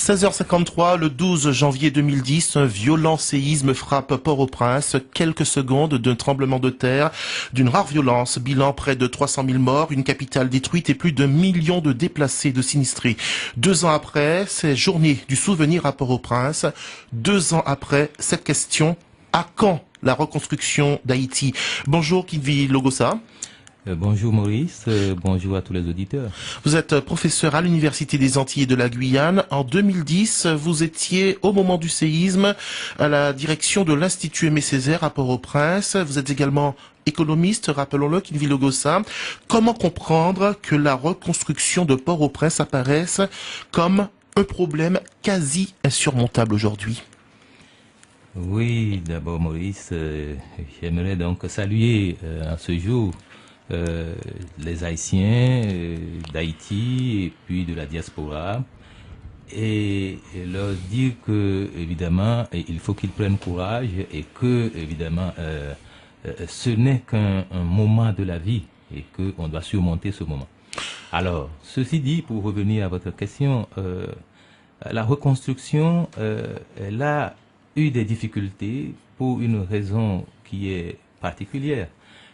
16h53, le 12 janvier 2010, un violent séisme frappe Port-au-Prince. Quelques secondes d'un tremblement de terre d'une rare violence. Bilan près de 300 000 morts, une capitale détruite et plus d'1 million de déplacés, de sinistrés. 2 ans après, c'est journée du souvenir à Port-au-Prince. 2 ans après, cette question, à quand la reconstruction d'Haïti? Bonjour Kinvi Logosa. Bonjour Maurice, bonjour à tous les auditeurs. Vous êtes professeur à l'Université des Antilles et de la Guyane. En 2010, vous étiez au moment du séisme à la direction de l'Institut Aimé Césaire à Port-au-Prince. Vous êtes également économiste, rappelons-le, Kinvi Logosa. Comment comprendre que la reconstruction de Port-au-Prince apparaisse comme un problème quasi insurmontable aujourd'hui? Oui, d'abord Maurice, j'aimerais donc saluer en ce jour les Haïtiens d'Haïti et puis de la diaspora et leur dire que évidemment il faut qu'ils prennent courage et que évidemment ce n'est qu'un moment de la vie et que on doit surmonter ce moment. Alors, ceci dit, pour revenir à votre question, la reconstruction, elle a eu des difficultés pour une raison qui est particulière.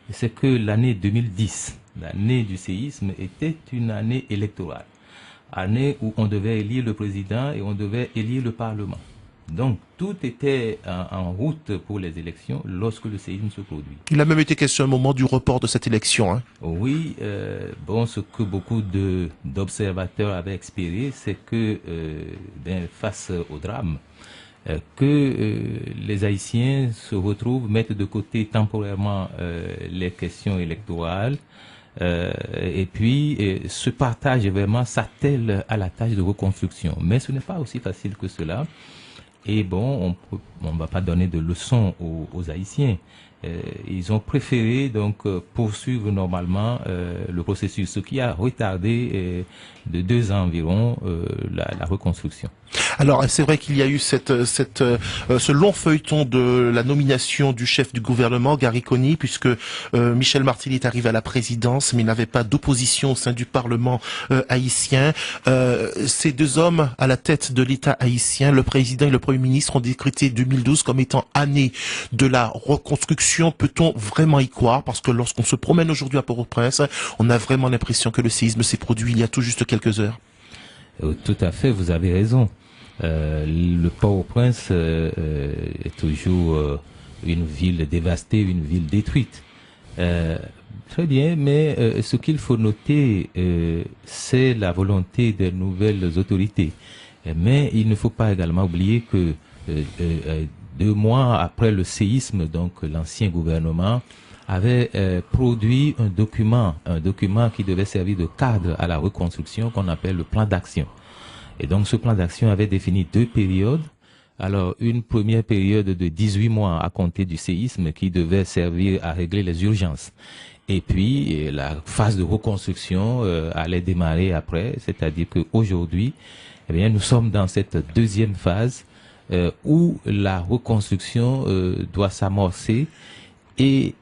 C'est que l'année 2010, l'année du séisme, était une année électorale. Année où on devait élire le président et on devait élire le Parlement. Donc, tout était en route pour les élections lorsque le séisme se produit. Il a même été question à un moment du report de cette élection. Hein. Oui, bon, ce que beaucoup d'observateurs avaient espéré, c'est que face au drame, que les Haïtiens se retrouvent, mettent de côté temporairement les questions électorales et puis se partagent vraiment, s'attellent à la tâche de reconstruction. Mais ce n'est pas aussi facile que cela. Et bon, on ne va pas donner de leçons aux Haïtiens. Ils ont préféré donc poursuivre normalement le processus, ce qui a retardé de 2 ans environ la reconstruction. Alors c'est vrai qu'il y a eu ce long feuilleton de la nomination du chef du gouvernement, Gary Coney, puisque Michel Martelly est arrivé à la présidence, mais il n'avait pas d'opposition au sein du Parlement haïtien. Ces 2 hommes à la tête de l'État haïtien, le président et le Premier ministre, ont décrété 2012 comme étant année de la reconstruction. Peut-on vraiment y croire? Parce que lorsqu'on se promène aujourd'hui à Port-au-Prince, on a vraiment l'impression que le séisme s'est produit il y a tout juste quelques heures. Tout à fait, vous avez raison. Le Port-au-Prince est toujours une ville dévastée, une ville détruite. Très bien, mais ce qu'il faut noter, c'est la volonté des nouvelles autorités. Mais il ne faut pas également oublier que 2 mois après le séisme, donc l'ancien gouvernement avait produit un document qui devait servir de cadre à la reconstruction qu'on appelle le plan d'action. Et donc ce plan d'action avait défini 2 périodes. Alors une première période de 18 mois à compter du séisme qui devait servir à régler les urgences. Et puis la phase de reconstruction allait démarrer après, c'est-à-dire qu'aujourd'hui, eh bien, nous sommes dans cette 2e phase où la reconstruction doit s'amorcer et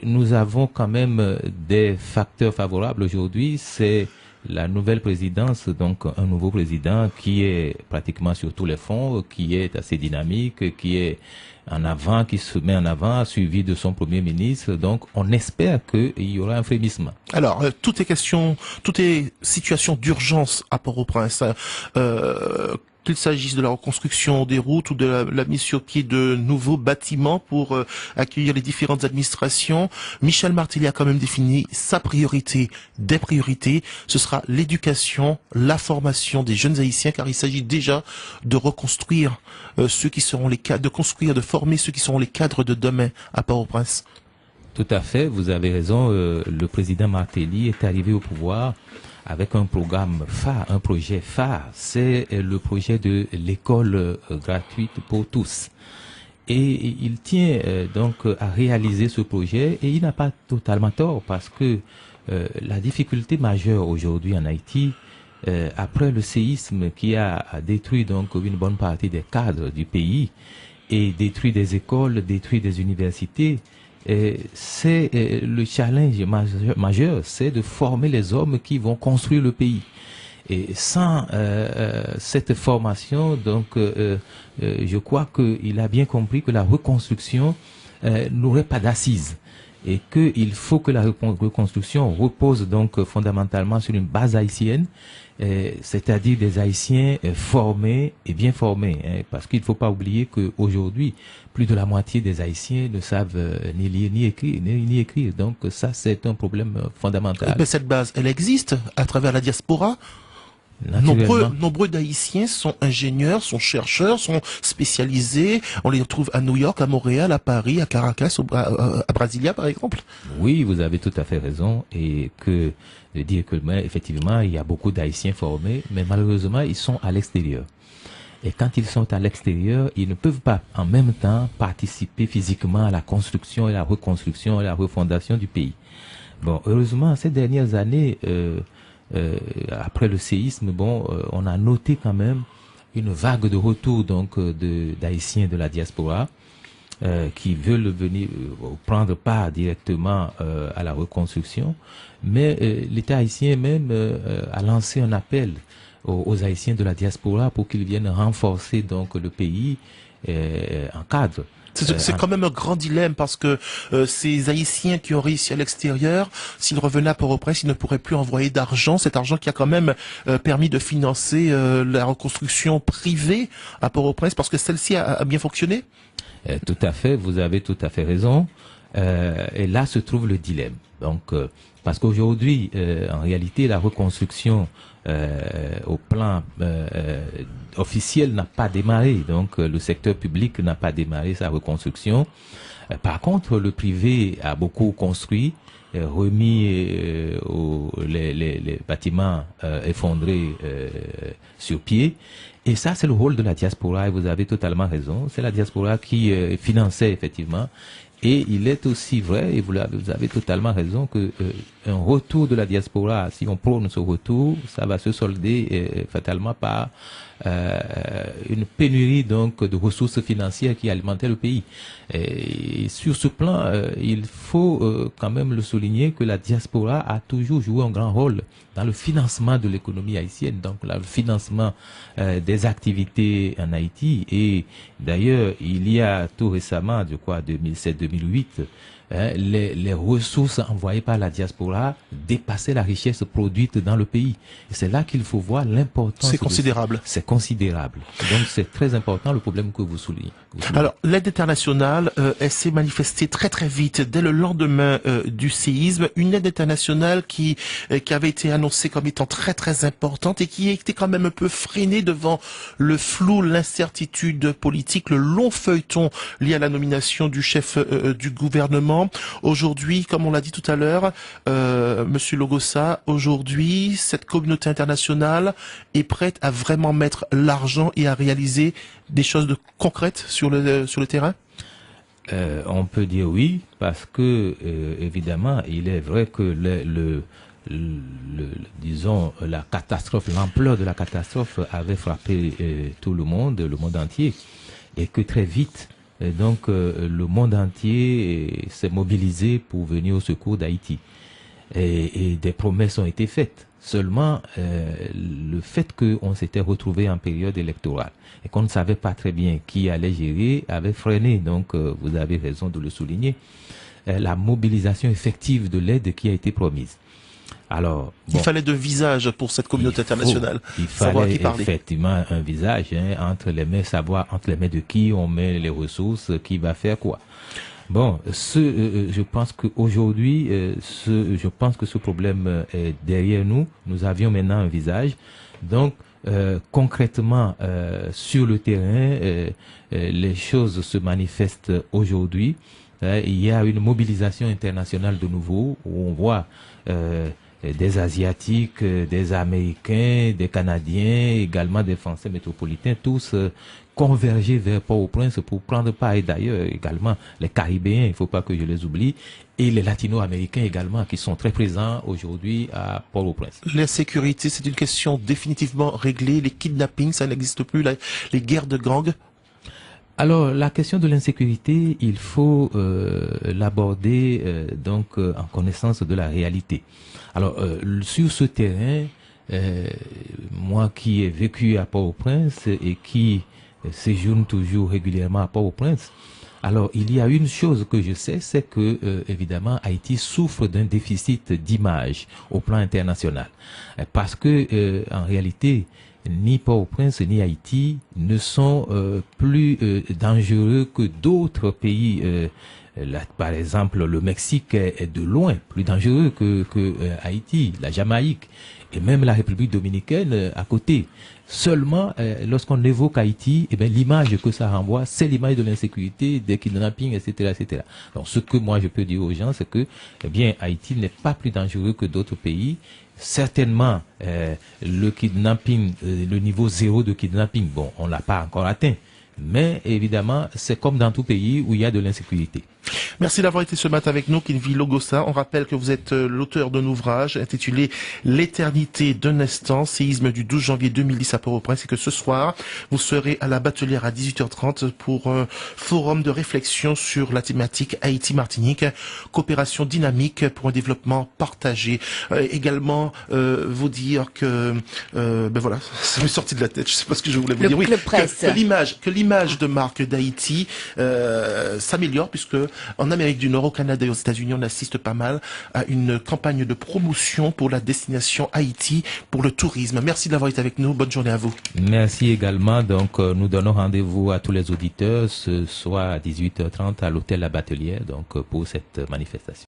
nous avons quand même des facteurs favorables aujourd'hui. C'est la nouvelle présidence, donc un nouveau président qui est pratiquement sur tous les fronts, qui est assez dynamique, qui est en avant, qui se met en avant, suivi de son premier ministre. Donc on espère qu'il y aura un frémissement. Alors, tout est situation d'urgence à Port-au-Prince. Qu'il s'agisse de la reconstruction des routes ou de la mise sur pied de nouveaux bâtiments pour accueillir les différentes administrations, Michel Martelly a quand même défini sa priorité, des priorités. Ce sera l'éducation, la formation des jeunes Haïtiens, car il s'agit déjà de reconstruire ceux qui seront les cadres, de former ceux qui seront les cadres de demain à Port-au-Prince. Tout à fait, vous avez raison. Le président Martelly est arrivé au pouvoir avec un programme phare, un projet phare. C'est le projet de l'école gratuite pour tous. Et il tient donc à réaliser ce projet et il n'a pas totalement tort parce que la difficulté majeure aujourd'hui en Haïti, après le séisme qui a détruit donc une bonne partie des cadres du pays et détruit des écoles, détruit des universités, c'est le challenge majeur, c'est de former les hommes qui vont construire le pays. Et sans cette formation, donc, je crois qu'il a bien compris que la reconstruction n'aurait pas d'assises et qu'il faut que la reconstruction repose donc fondamentalement sur une base haïtienne, c'est-à-dire des Haïtiens formés et bien formés, hein, parce qu'il ne faut pas oublier qu'aujourd'hui, plus de la moitié des Haïtiens ne savent ni lire ni écrire. Donc ça, c'est un problème fondamental. Mais cette base, elle existe à travers la diaspora. Nombreux d'Haïtiens sont ingénieurs, sont chercheurs, sont spécialisés. On les retrouve à New York, à Montréal, à Paris, à Caracas, à Brasilia, par exemple. Oui, vous avez tout à fait raison. Et de dire que, effectivement, il y a beaucoup d'Haïtiens formés, mais malheureusement, ils sont à l'extérieur. Et quand ils sont à l'extérieur, ils ne peuvent pas en même temps participer physiquement à la construction et la reconstruction et la refondation du pays. Bon, heureusement, ces dernières années, après le séisme, on a noté quand même une vague de retour donc d'Haïtiens de la diaspora qui veulent venir prendre part directement à la reconstruction, mais l'État haïtien même a lancé un appel aux Haïtiens de la diaspora pour qu'ils viennent renforcer donc le pays en cadre. C'est quand même un grand dilemme parce que ces Haïtiens qui ont réussi à l'extérieur, s'ils revenaient à Port-au-Prince, ils ne pourraient plus envoyer d'argent. Cet argent qui a quand même permis de financer la reconstruction privée à Port-au-Prince parce que celle-ci a bien fonctionné. Tout à fait, vous avez tout à fait raison. Et là se trouve le dilemme. Donc, parce qu'aujourd'hui, en réalité, la reconstruction au plan officiel n'a pas démarré. Donc, le secteur public n'a pas démarré sa reconstruction. Par contre, le privé a beaucoup construit, remis les bâtiments effondrés sur pied. Et ça, c'est le rôle de la diaspora, et vous avez totalement raison. C'est la diaspora qui finançait effectivement. Et il est aussi vrai, et vous avez totalement raison, que un retour de la diaspora, si on prône ce retour, ça va se solder fatalement par une pénurie donc de ressources financières qui alimentait le pays. Et sur ce plan, il faut quand même le souligner que la diaspora a toujours joué un grand rôle dans le financement de l'économie haïtienne, donc le financement des activités en Haïti. Et d'ailleurs, il y a tout récemment, je crois 2007-2008, les ressources envoyées par la diaspora dépassaient la richesse produite dans le pays. Et c'est là qu'il faut voir l'importance. C'est considérable. C'est considérable. Donc c'est très important le problème que vous soulignez. Alors l'aide internationale, elle s'est manifestée très très vite dès le lendemain du séisme. Une aide internationale qui avait été annoncée comme étant très très importante et qui était quand même un peu freinée devant le flou, l'incertitude politique, le long feuilleton lié à la nomination du chef du gouvernement. Aujourd'hui, comme on l'a dit tout à l'heure, Monsieur Logossa, aujourd'hui, cette communauté internationale est prête à vraiment mettre l'argent et à réaliser des choses concrètes sur le terrain? On peut dire oui, parce que évidemment, il est vrai que disons la catastrophe, l'ampleur de la catastrophe avait frappé tout le monde entier, et que très vite. Donc le monde entier s'est mobilisé pour venir au secours d'Haïti. Et des promesses ont été faites. Seulement, le fait qu'on s'était retrouvé en période électorale et qu'on ne savait pas très bien qui allait gérer avait freiné, donc vous avez raison de le souligner, la mobilisation effective de l'aide qui a été promise. Alors, il fallait de visage pour cette communauté internationale. Il fallait effectivement un visage, entre les mains, savoir entre les mains de qui on met les ressources, qui va faire quoi. Bon, je pense qu'aujourd'hui, je pense que ce problème est derrière nous. Nous avions maintenant un visage. Donc, concrètement, sur le terrain, les choses se manifestent aujourd'hui. Il y a une mobilisation internationale de nouveau où on voit des Asiatiques, des Américains, des Canadiens, également des Français métropolitains, tous converger vers Port-au-Prince pour prendre part, et d'ailleurs également les Caribéens, il ne faut pas que je les oublie, et les Latino-Américains également qui sont très présents aujourd'hui à Port-au-Prince. L'insécurité, c'est une question définitivement réglée. Les kidnappings, ça n'existe plus. Les guerres de gangs. Alors, la question de l'insécurité, il faut l'aborder donc en connaissance de la réalité. Alors, sur ce terrain, moi qui ai vécu à Port-au-Prince et qui séjourne toujours régulièrement à Port-au-Prince, alors il y a une chose que je sais, c'est que évidemment Haïti souffre d'un déficit d'image au plan international, parce que en réalité ni Port-au-Prince ni Haïti ne sont plus dangereux que d'autres pays. Là, par exemple, le Mexique est de loin plus dangereux que Haïti, la Jamaïque et même la République dominicaine à côté. Seulement, lorsqu'on évoque Haïti, eh bien, l'image que ça renvoie, c'est l'image de l'insécurité, des kidnappings, etc., etc. Donc, ce que moi je peux dire aux gens, c'est que, eh bien, Haïti n'est pas plus dangereux que d'autres pays. Certainement, le kidnapping, le niveau zéro de kidnapping, bon, on l'a pas encore atteint. Mais évidemment, c'est comme dans tout pays où il y a de l'insécurité. Merci d'avoir été ce matin avec nous, Kinvi Logosa. On rappelle que vous êtes l'auteur d'un ouvrage intitulé L'éternité d'un instant, séisme du 12 janvier 2010 à Port-au-Prince, et que ce soir, vous serez à la Batelière à 18h30 pour un forum de réflexion sur la thématique Haïti-Martinique, coopération dynamique pour un développement partagé. Également, vous dire que, ben voilà, ça m'est sorti de la tête, je sais pas ce que je voulais vous dire. Oui, que l'image de marque d'Haïti s'améliore, puisque en Amérique du Nord, au Canada et aux États-Unis, on assiste pas mal à une campagne de promotion pour la destination Haïti, pour le tourisme. Merci d'avoir été avec nous. Bonne journée à vous. Merci également. Donc, nous donnons rendez-vous à tous les auditeurs ce soir à 18h30 à l'hôtel La Batelière, donc, pour cette manifestation.